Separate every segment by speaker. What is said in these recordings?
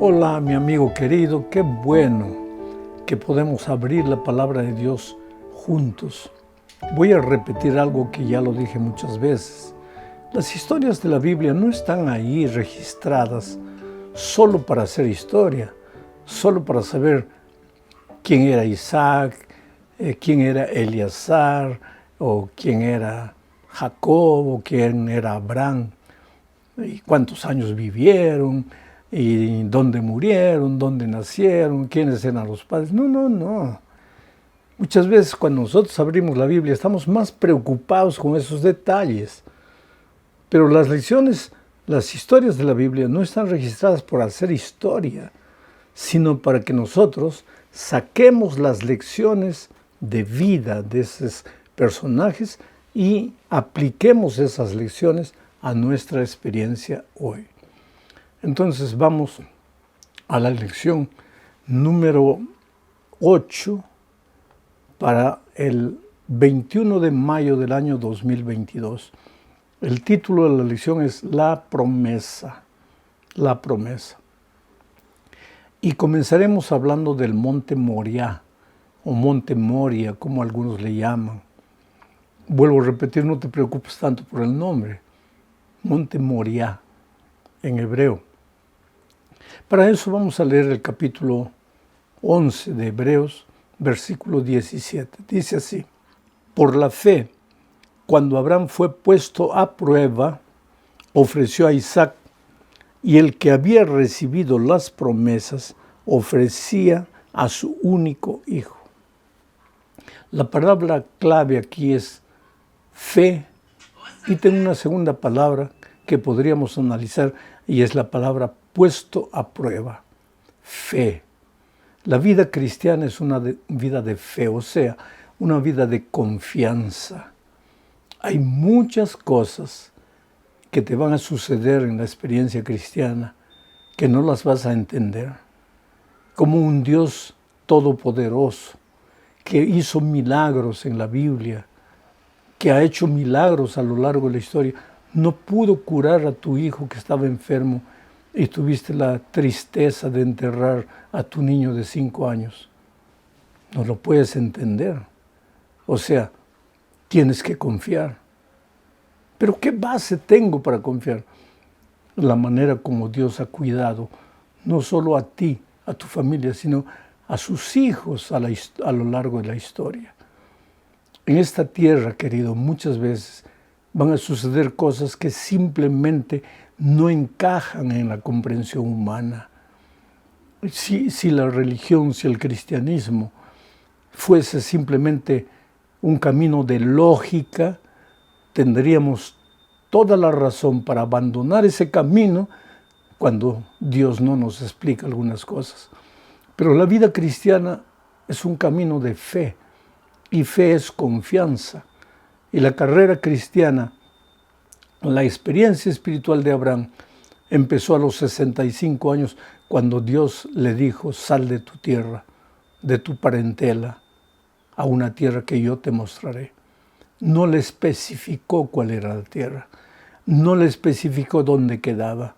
Speaker 1: Hola, mi amigo querido, qué bueno que podemos abrir la palabra de Dios juntos. Voy a repetir algo que ya lo dije muchas veces. Las historias de la Biblia no están ahí registradas solo para hacer historia, solo para saber quién era Isaac, quién era Eleazar, o quién era Jacob, o quién era Abraham, y cuántos años vivieron, y dónde murieron, dónde nacieron, quiénes eran los padres. No. Muchas veces cuando nosotros abrimos la Biblia estamos más preocupados con esos detalles. Pero las lecciones, las historias de la Biblia no están registradas por hacer historia, sino para que nosotros saquemos las lecciones de vida de esos personajes y apliquemos esas lecciones a nuestra experiencia hoy. Entonces vamos a la lección número 8 para el 21 de mayo del año 2022. El título de la lección es La promesa. La promesa. Y comenzaremos hablando del monte Moriah, o monte Moria, como algunos le llaman. Vuelvo a repetir, no te preocupes tanto por el nombre. Monte Moriah, en hebreo. Para eso vamos a leer el capítulo 11 de Hebreos, versículo 17. Dice así: por la fe, cuando Abraham fue puesto a prueba, ofreció a Isaac, y el que había recibido las promesas ofrecía a su único hijo. La palabra clave aquí es fe, y tengo una segunda palabra que podríamos analizar, y es la palabra puesto a prueba. Fe. La vida cristiana es una vida de fe, o sea, una vida de confianza. Hay muchas cosas que te van a suceder en la experiencia cristiana que no las vas a entender. Como un Dios todopoderoso que hizo milagros en la Biblia, que ha hecho milagros a lo largo de la historia, no pudo curar a tu hijo que estaba enfermo y tuviste la tristeza de enterrar a tu niño de 5 años. No lo puedes entender. O sea, tienes que confiar. Pero ¿qué base tengo para confiar? La manera como Dios ha cuidado, no solo a ti, a tu familia, sino a sus hijos a lo largo de la historia. En esta tierra, querido, muchas veces van a suceder cosas que simplemente no encajan en la comprensión humana. Si la religión, si el cristianismo fuese simplemente un camino de lógica, tendríamos toda la razón para abandonar ese camino cuando Dios no nos explica algunas cosas. Pero la vida cristiana es un camino de fe, y fe es confianza. Y la carrera cristiana, la experiencia espiritual de Abraham, empezó a los 65 años cuando Dios le dijo: sal de tu tierra, de tu parentela, a una tierra que yo te mostraré. No le especificó cuál era la tierra, no le especificó dónde quedaba,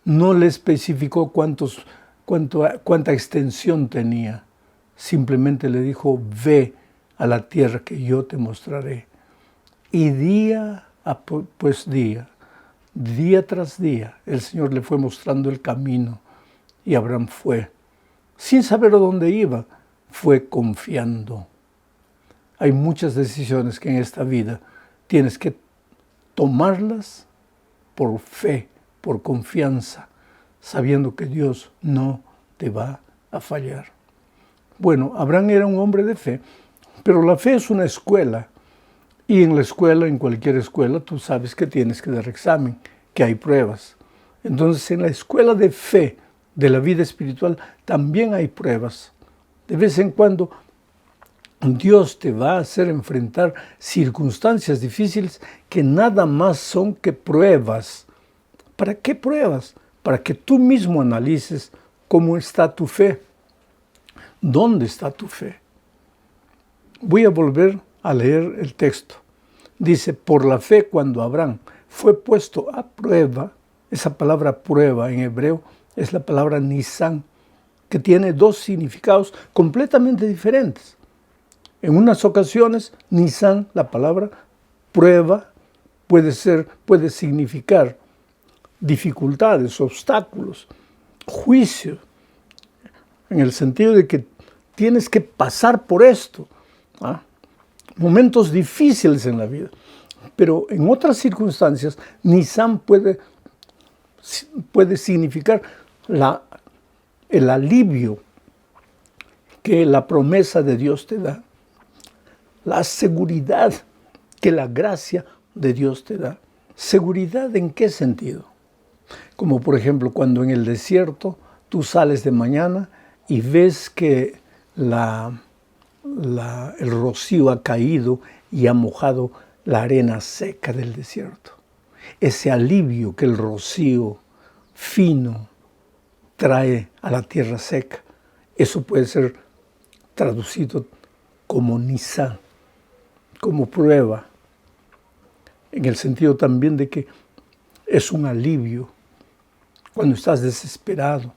Speaker 1: no le especificó cuánta extensión tenía. Simplemente le dijo: ve a la tierra que yo te mostraré. Y día tras día, el Señor le fue mostrando el camino, y Abraham fue, sin saber a dónde iba, fue confiando. Hay muchas decisiones que en esta vida tienes que tomarlas por fe, por confianza, sabiendo que Dios no te va a fallar. Bueno, Abraham era un hombre de fe, pero la fe es una escuela. Y en la escuela, en cualquier escuela, tú sabes que tienes que dar examen, que hay pruebas. Entonces, en la escuela de fe de la vida espiritual también hay pruebas. De vez en cuando Dios te va a hacer enfrentar circunstancias difíciles que nada más son que pruebas. ¿Para qué pruebas? Para que tú mismo analices cómo está tu fe. ¿Dónde está tu fe? Voy a volver a leer el texto. Dice: por la fe, cuando Abraham fue puesto a prueba, esa palabra prueba en hebreo es la palabra Nisan, que tiene dos significados completamente diferentes. En unas ocasiones, Nisan, la palabra prueba, puede significar dificultades, obstáculos, juicio, en el sentido de que tienes que pasar por esto, momentos difíciles en la vida. Pero en otras circunstancias, Nisan puede significar el alivio que la promesa de Dios te da, la seguridad que la gracia de Dios te da. ¿Seguridad en qué sentido? Como por ejemplo cuando en el desierto tú sales de mañana y ves que el rocío ha caído y ha mojado la arena seca del desierto. Ese alivio que el rocío fino trae a la tierra seca, eso puede ser traducido como Nisan, como prueba, en el sentido también de que es un alivio cuando estás desesperado,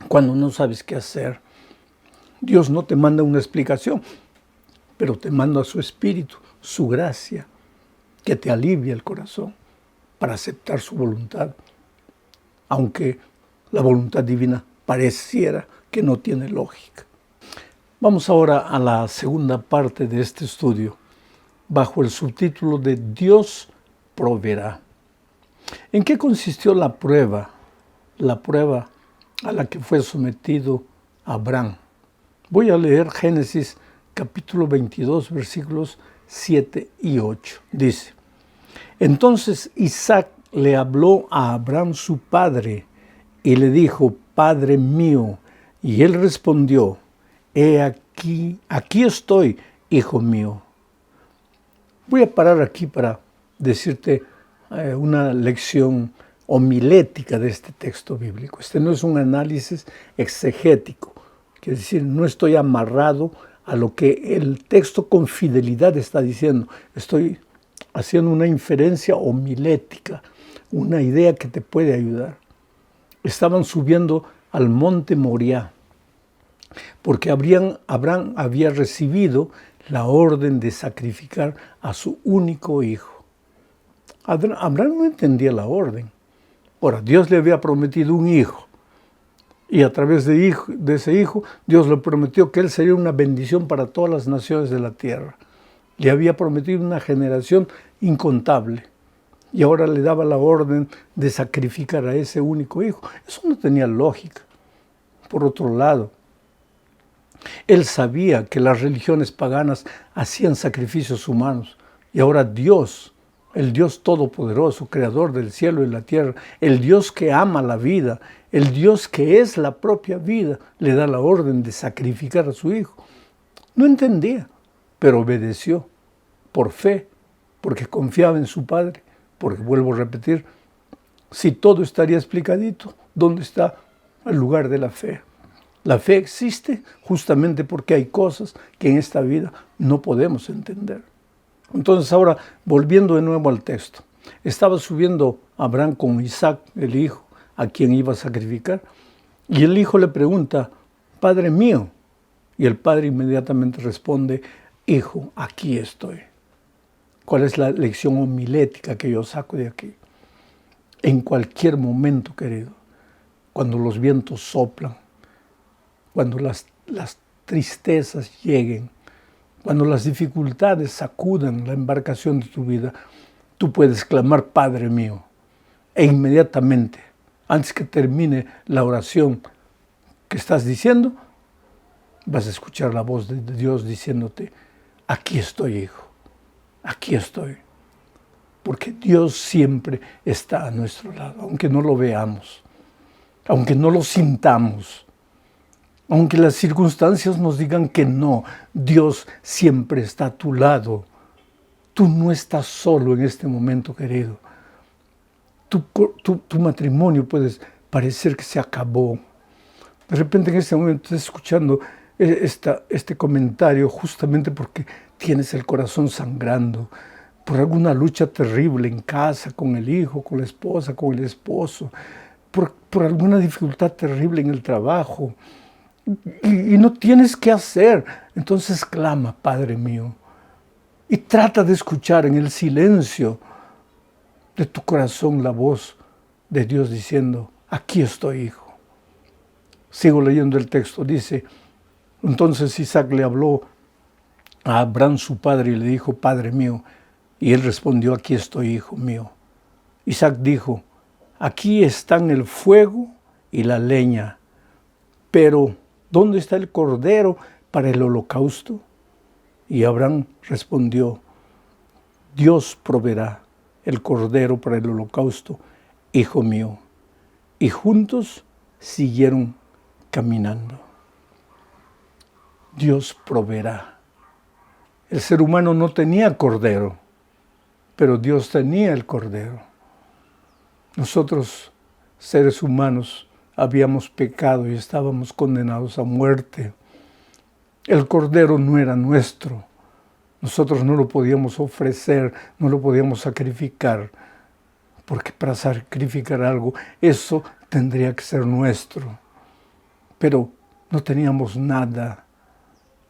Speaker 1: cuando no sabes qué hacer. Dios no te manda una explicación, pero te manda su Espíritu, su gracia, que te alivia el corazón para aceptar su voluntad, aunque la voluntad divina pareciera que no tiene lógica. Vamos ahora a la segunda parte de este estudio, bajo el subtítulo de Dios proveerá. ¿En qué consistió la prueba a la que fue sometido Abraham? Voy a leer Génesis capítulo 22, versículos 7 y 8. Dice: Entonces Isaac le habló a Abraham su padre y le dijo: Padre mío. Y él respondió: He aquí estoy, hijo mío. Voy a parar aquí para decirte una lección homilética de este texto bíblico. Este no es un análisis exegético, quiere decir, no estoy amarrado a lo que el texto con fidelidad está diciendo. Estoy haciendo una inferencia homilética, una idea que te puede ayudar. Estaban subiendo al monte Moriah, porque Abraham había recibido la orden de sacrificar a su único hijo. Abraham no entendía la orden. Ahora, Dios le había prometido un hijo, y a través de ese hijo, Dios le prometió que él sería una bendición para todas las naciones de la tierra. Le había prometido una generación incontable, y ahora le daba la orden de sacrificar a ese único hijo. Eso no tenía lógica. Por otro lado, él sabía que las religiones paganas hacían sacrificios humanos, y ahora Dios, el Dios todopoderoso, creador del cielo y la tierra, el Dios que ama la vida, el Dios que es la propia vida, le da la orden de sacrificar a su hijo. No entendía, pero obedeció por fe, porque confiaba en su Padre, porque, vuelvo a repetir, si todo estaría explicadito, ¿dónde está el lugar de la fe? La fe existe justamente porque hay cosas que en esta vida no podemos entender. Entonces ahora, volviendo de nuevo al texto, estaba subiendo Abraham con Isaac, el hijo, a quien iba a sacrificar, y el hijo le pregunta: Padre mío. Y el padre inmediatamente responde: Hijo, aquí estoy. ¿Cuál es la lección homilética que yo saco de aquí? En cualquier momento, querido, cuando los vientos soplan, cuando las tristezas lleguen, cuando las dificultades sacudan la embarcación de tu vida, tú puedes clamar: Padre mío. E inmediatamente, antes que termine la oración que estás diciendo, vas a escuchar la voz de Dios diciéndote: aquí estoy, hijo, aquí estoy. Porque Dios siempre está a nuestro lado, aunque no lo veamos, aunque no lo sintamos. Aunque las circunstancias nos digan que no, Dios siempre está a tu lado. Tú no estás solo en este momento, querido. Tu matrimonio puede parecer que se acabó. De repente en este momento estás escuchando este comentario justamente porque tienes el corazón sangrando por alguna lucha terrible en casa, con el hijo, con la esposa, con el esposo, por alguna dificultad terrible en el trabajo y no tienes qué hacer. Entonces clama, Padre mío, y trata de escuchar en el silencio de tu corazón la voz de Dios diciendo, aquí estoy, hijo. Sigo leyendo el texto, dice, entonces Isaac le habló a Abraham su padre y le dijo, Padre mío, y él respondió, aquí estoy, hijo mío. Isaac dijo, aquí están el fuego y la leña, pero ¿dónde está el cordero para el holocausto? Y Abraham respondió, Dios proveerá el cordero para el holocausto, hijo mío. Y juntos siguieron caminando. Dios proveerá. El ser humano no tenía cordero, pero Dios tenía el cordero. Nosotros, seres humanos, habíamos pecado y estábamos condenados a muerte. El cordero no era nuestro. Nosotros no lo podíamos ofrecer, no lo podíamos sacrificar, porque para sacrificar algo, eso tendría que ser nuestro. Pero no teníamos nada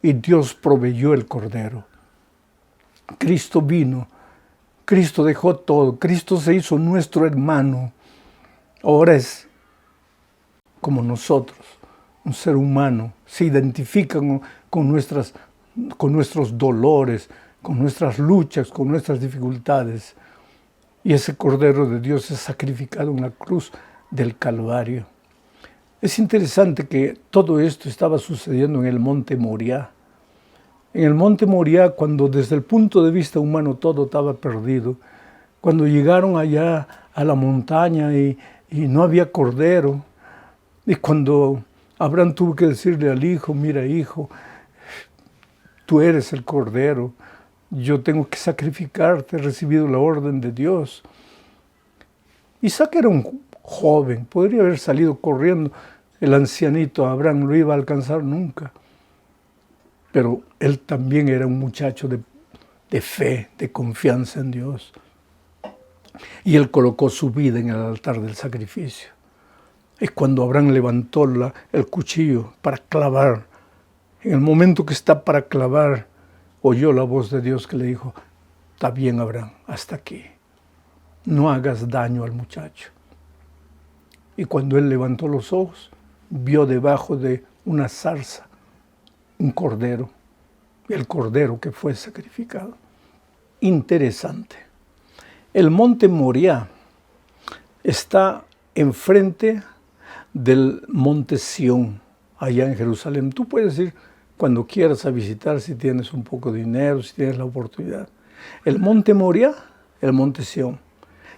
Speaker 1: y Dios proveyó el cordero. Cristo vino, Cristo dejó todo, Cristo se hizo nuestro hermano. Ahora es como nosotros, un ser humano, se identifica con nuestros dolores, con nuestras luchas, con nuestras dificultades. Y ese Cordero de Dios es sacrificado en la cruz del Calvario. Es interesante que todo esto estaba sucediendo en el monte Moriah. En el monte Moriah, cuando desde el punto de vista humano todo estaba perdido, cuando llegaron allá a la montaña y no había cordero, y cuando Abraham tuvo que decirle al hijo, mira hijo, tú eres el cordero, yo tengo que sacrificarte, he recibido la orden de Dios. Isaac era un joven, podría haber salido corriendo, el ancianito Abraham no lo iba a alcanzar nunca. Pero él también era un muchacho de fe, de confianza en Dios. Y él colocó su vida en el altar del sacrificio. Es cuando Abraham levantó el cuchillo para clavar. En el momento que está para clavar, oyó la voz de Dios que le dijo, está bien Abraham, hasta aquí. No hagas daño al muchacho. Y cuando él levantó los ojos, vio debajo de una zarza un cordero, el cordero que fue sacrificado. Interesante. El monte Moriah está enfrente del monte Sión, allá en Jerusalén. Tú puedes ir cuando quieras a visitar si tienes un poco de dinero, si tienes la oportunidad. El monte Moriah, el monte Sión.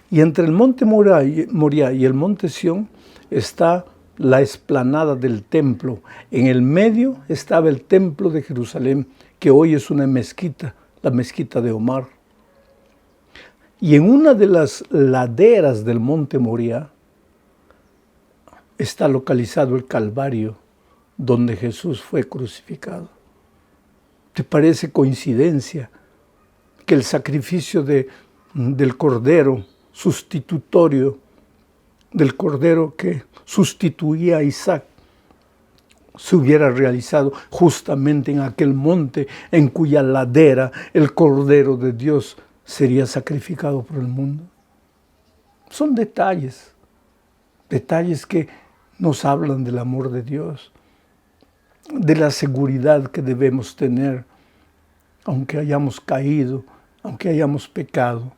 Speaker 1: Y entre el monte Moriah y el monte Sión está la explanada del templo. En el medio estaba el templo de Jerusalén, que hoy es una mezquita, la mezquita de Omar. Y en una de las laderas del monte Moriah está localizado el Calvario, donde Jesús fue crucificado. ¿Te parece coincidencia que el sacrificio del Cordero sustitutorio, del Cordero que sustituía a Isaac, se hubiera realizado justamente en aquel monte en cuya ladera el Cordero de Dios sería sacrificado por el mundo? Son detalles que nos hablan del amor de Dios, de la seguridad que debemos tener, aunque hayamos caído, aunque hayamos pecado,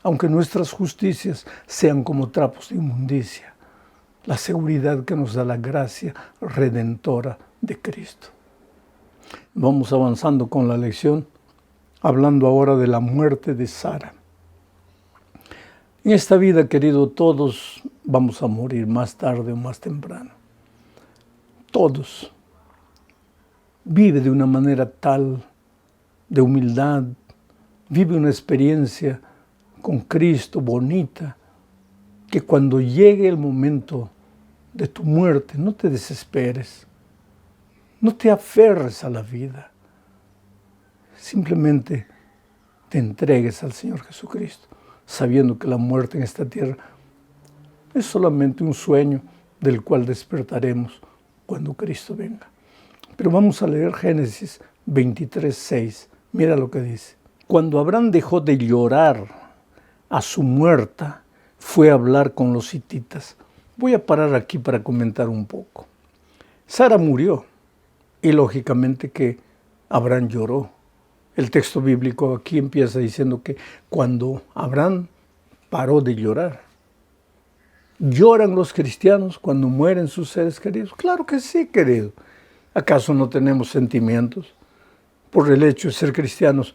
Speaker 1: aunque nuestras justicias sean como trapos de inmundicia, la seguridad que nos da la gracia redentora de Cristo. Vamos avanzando con la lección, hablando ahora de la muerte de Sara. En esta vida, querido, todos vamos a morir más tarde o más temprano. Todos. Vive de una manera tal, de humildad, vive una experiencia con Cristo bonita, que cuando llegue el momento de tu muerte, no te desesperes, no te aferres a la vida, simplemente te entregues al Señor Jesucristo, sabiendo que la muerte en esta tierra es solamente un sueño del cual despertaremos cuando Cristo venga. Pero vamos a leer Génesis 23:6. Mira lo que dice. Cuando Abraham dejó de llorar a su muerta, fue a hablar con los hititas. Voy a parar aquí para comentar un poco. Sara murió y lógicamente que Abraham lloró. El texto bíblico aquí empieza diciendo que cuando Abraham paró de llorar. ¿Lloran los cristianos cuando mueren sus seres queridos? Claro que sí, querido. ¿Acaso no tenemos sentimientos? Por el hecho de ser cristianos,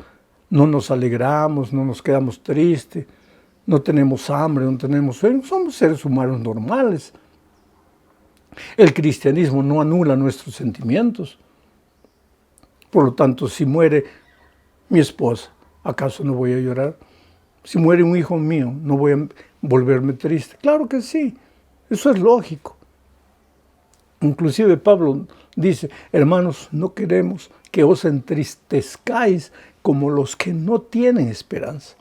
Speaker 1: no nos alegramos, no nos quedamos tristes, no tenemos hambre, no tenemos sueño. Somos seres humanos normales. El cristianismo no anula nuestros sentimientos. Por lo tanto, si muere mi esposa, ¿acaso no voy a llorar? Si muere un hijo mío, ¿no voy a volverme triste? Claro que sí, eso es lógico. Inclusive Pablo dice, hermanos, no queremos que os entristezcáis como los que no tienen esperanza.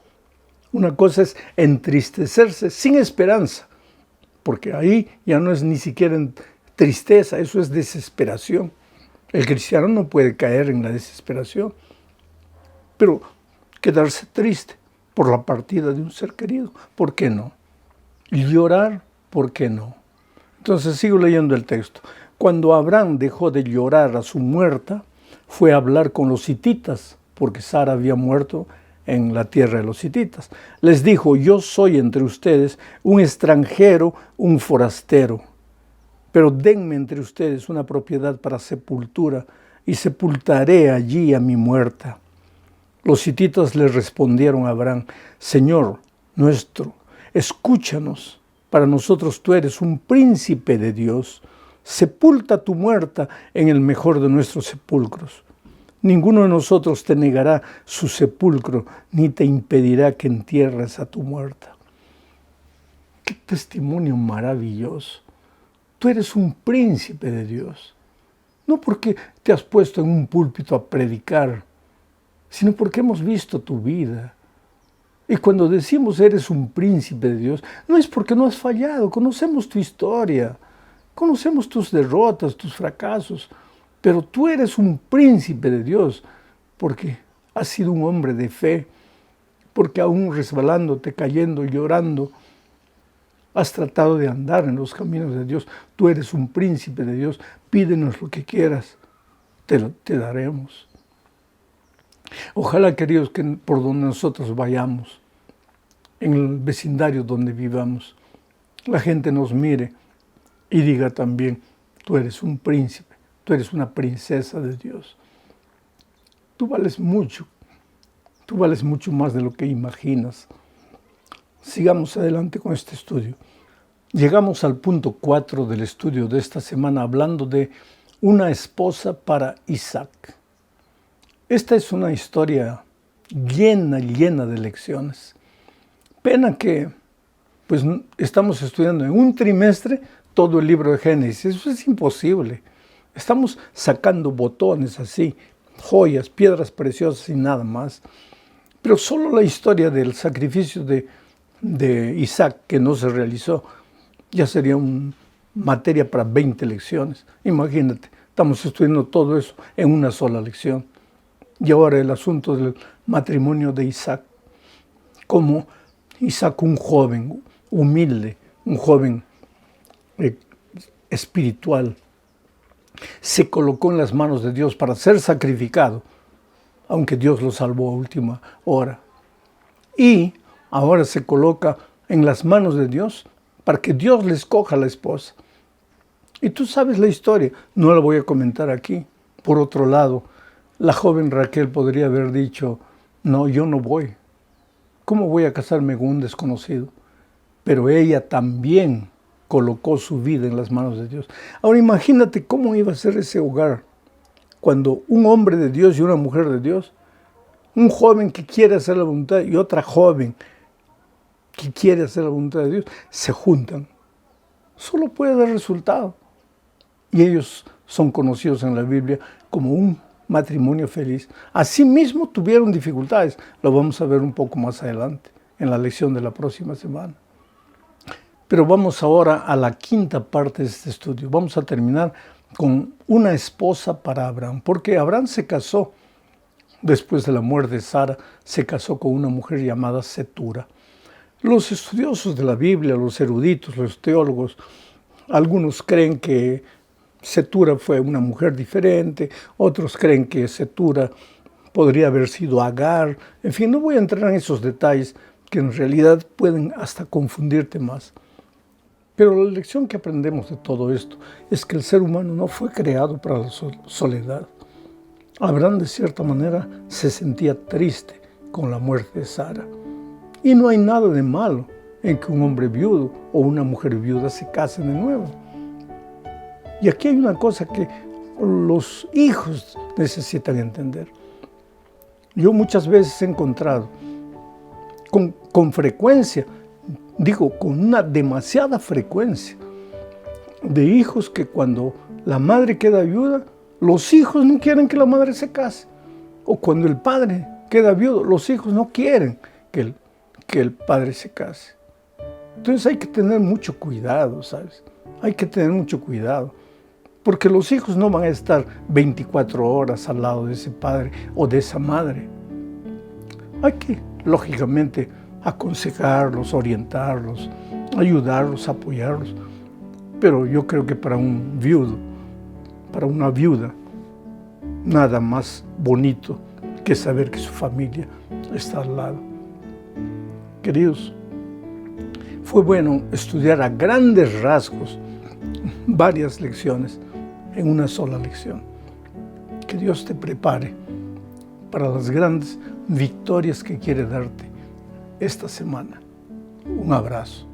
Speaker 1: Una cosa es entristecerse sin esperanza, porque ahí ya no es ni siquiera tristeza, eso es desesperación. El cristiano no puede caer en la desesperación, pero quedarse triste por la partida de un ser querido, ¿por qué no? Llorar, ¿por qué no? Entonces sigo leyendo el texto. Cuando Abraham dejó de llorar a su muerta, fue a hablar con los hititas, porque Sara había muerto en la tierra de los hititas. Les dijo, yo soy entre ustedes un extranjero, un forastero, pero denme entre ustedes una propiedad para sepultura y sepultaré allí a mi muerta. Los hititas le respondieron a Abraham, Señor nuestro, escúchanos, para nosotros tú eres un príncipe de Dios. Sepulta tu muerta en el mejor de nuestros sepulcros. Ninguno de nosotros te negará su sepulcro, ni te impedirá que entierres a tu muerta. ¡Qué testimonio maravilloso! Tú eres un príncipe de Dios. No porque te has puesto en un púlpito a predicar, sino porque hemos visto tu vida. Y cuando decimos eres un príncipe de Dios, no es porque no has fallado, conocemos tu historia, conocemos tus derrotas, tus fracasos, pero tú eres un príncipe de Dios porque has sido un hombre de fe, porque aún resbalándote, cayendo, llorando, has tratado de andar en los caminos de Dios. Tú eres un príncipe de Dios, pídenos lo que quieras, te daremos. Ojalá, queridos, que por donde nosotros vayamos, en el vecindario donde vivamos, la gente nos mire y diga también, tú eres un príncipe, tú eres una princesa de Dios. Tú vales mucho más de lo que imaginas. Sigamos adelante con este estudio. Llegamos al punto 4 del estudio de esta semana, hablando de una esposa para Isaac. Esta es una historia llena de lecciones. Pena que pues, estamos estudiando en un trimestre todo el libro de Génesis. Eso es imposible. Estamos sacando botones así, joyas, piedras preciosas y nada más. Pero solo la historia del sacrificio de Isaac que no se realizó ya sería una materia para 20 lecciones. Imagínate, estamos estudiando todo eso en una sola lección. Y ahora el asunto del matrimonio de Isaac. Como Isaac, un joven humilde, un joven espiritual, se colocó en las manos de Dios para ser sacrificado, aunque Dios lo salvó a última hora. Y ahora se coloca en las manos de Dios para que Dios le escoja a la esposa. Y tú sabes la historia, no la voy a comentar aquí. Por otro lado, la joven Raquel podría haber dicho, no, yo no voy. ¿Cómo voy a casarme con un desconocido? Pero ella también colocó su vida en las manos de Dios. Ahora imagínate cómo iba a ser ese hogar cuando un hombre de Dios y una mujer de Dios, un joven que quiere hacer la voluntad y otra joven que quiere hacer la voluntad de Dios, se juntan. Solo puede dar resultado. Y ellos son conocidos en la Biblia como un matrimonio feliz. Asimismo tuvieron dificultades. Lo vamos a ver un poco más adelante, en la lección de la próxima semana. Pero vamos ahora a la quinta parte de este estudio. Vamos a terminar con una esposa para Abraham, porque Abraham se casó, después de la muerte de Sara, se casó con una mujer llamada Cetura. Los estudiosos de la Biblia, los eruditos, los teólogos, algunos creen que Cetura fue una mujer diferente, otros creen que Cetura podría haber sido Agar. En fin, no voy a entrar en esos detalles que en realidad pueden hasta confundirte más. Pero la lección que aprendemos de todo esto es que el ser humano no fue creado para la soledad. Abraham, de cierta manera, se sentía triste con la muerte de Sara. Y no hay nada de malo en que un hombre viudo o una mujer viuda se casen de nuevo. Y aquí hay una cosa que los hijos necesitan entender. Yo muchas veces he encontrado con frecuencia, digo, con una demasiada frecuencia, de hijos que cuando la madre queda viuda, los hijos no quieren que la madre se case. O cuando el padre queda viudo, los hijos no quieren que el padre se case. Entonces hay que tener mucho cuidado, ¿sabes? Hay que tener mucho cuidado. Porque los hijos no van a estar 24 horas al lado de ese padre o de esa madre. Hay que, lógicamente, aconsejarlos, orientarlos, ayudarlos, apoyarlos. Pero yo creo que para un viudo, para una viuda, nada más bonito que saber que su familia está al lado. Queridos, fue bueno estudiar a grandes rasgos varias lecciones en una sola lección. Que Dios te prepare para las grandes victorias que quiere darte esta semana. Un abrazo.